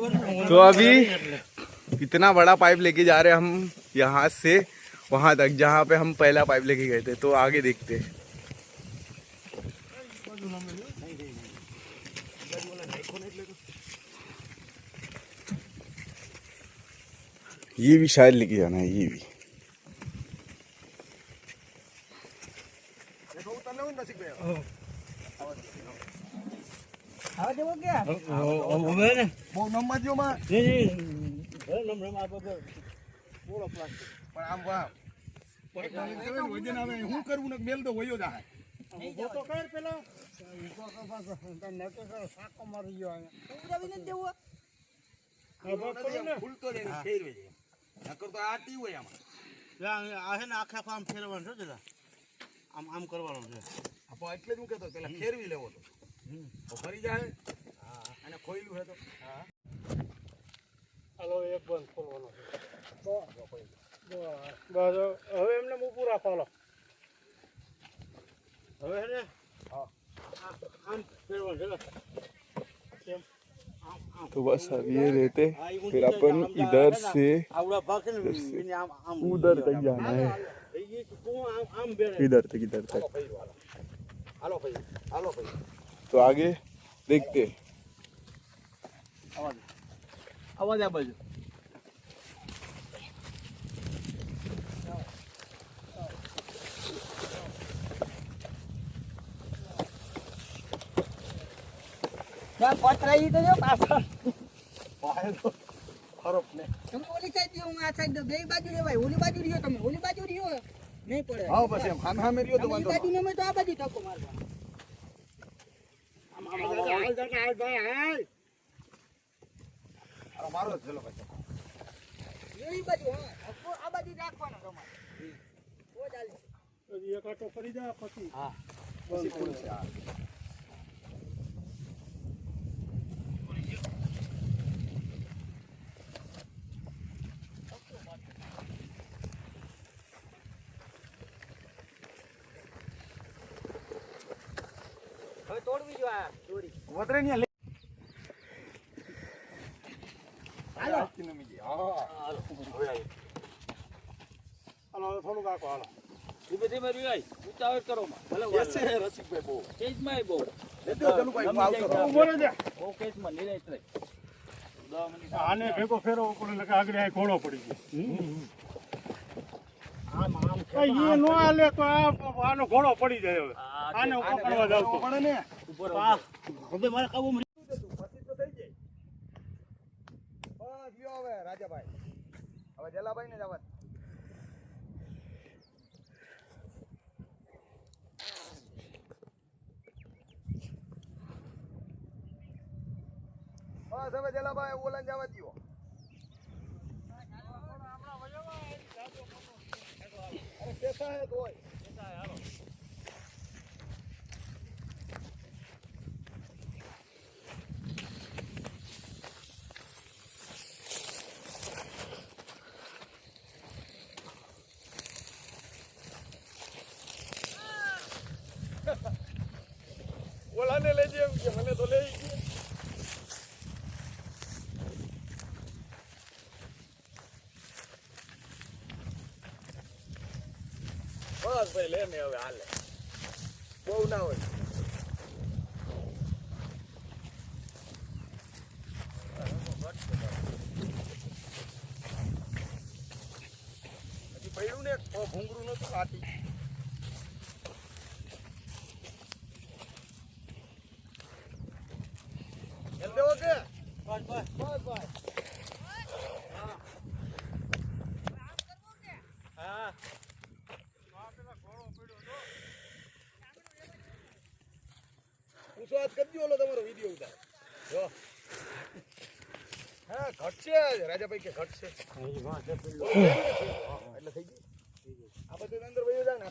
तो अभी इतना बड़ा पाइप लेके जा रहे हैं हम यहाँ से वहां तक जहाँ पे हम पहला पाइप लेके गए थे। तो आगे देखते हैं। ये भी शायद लेके जाना है, ये भी। આખા આમ ફેરવાનું છે આમ આમ કરવાનું છે એટલે જ હું કહેતો પેલા ફેરવી લેવો તો ફરી જાય અને ખોઈલું છે તો હાલો એક બંધ ખોલવાનો છે બસ હવે એમને ઊભું રાખો હાલો હવે ને આમ ફેરવાનું છે तो बस अब ये रहते फिर अपन इधर से उधर तक जाना है, इधर तक तो आगे देखते। आवाज आ बाजू પતરાઈ તો જો પાછળ ખરોપ ને તમે ઓલી સાઈડ હું આ સાઈડ બે બાજુ રેવાય ઓલી બાજુ રહ્યો તમે ઓલી બાજુ રહ્યો નહીં પડે હા બસ એમ હામ હામે રહ્યો તો વાંધો બાજુ ને તો આ બાજુ ટકો મારવા આમ હાલ જતા હાલ ભાઈ હાલ આ મારો ચલો ભાઈ એ બાજુ હા આ બાજુ રાખવાનો તમારે ઓ ચાલે એક આટો ફરી જા પછી હા પછી ફૂલ છે હા તોડવી જો આ દોરી વતરે ની લે હાલો કિનમી હા હાલો હાલો થોડું કાકો હાલો ધીમે ધીમે રીવાય ઉતાવળ કરો ભલે એસે રસિકભાઈ બહુ કેજ માં બહુ દેજો ચલો ભાઈ આવતો બોલે દે ઓ કેજ માં નિરાય રહે 10 મિનિટ આને ભેગો ફેરો ઉપર લગા આગળ આ ઘોડો પડી ગયો આમ આમ એ નો આલે તો આનો ઘોડો પડી જાય હવે આને ઉપર પડવા જાવ તો પડે ને ઉપર હવે મારે કાબુ મરી જતું પછી તો થઈ જાય બસ લ્યો હવે રાજાભાઈ હવે જલાભાઈ ને જવા બસ હવે જલાભાઈ ઓલાને જવા દો कैसा है तो कैसा है हालो बोला ने ले जे मैंने तो ले ही બસ ભાઈ લે ને હવે હાલે બહુ ના હોય હજી પડ્યું ને ભૂંગરું નતું કાઢી એમ દેવો કે બસ બસ બસ બસ હા પૂછો આજ કરજો ઓલો તમારો વિડીયો ઉતાર જો હા ઘટશે રાજાભાઈ કે ઘટશે એટલે થઈ ગયું આ બધું અંદર વહી જાય ને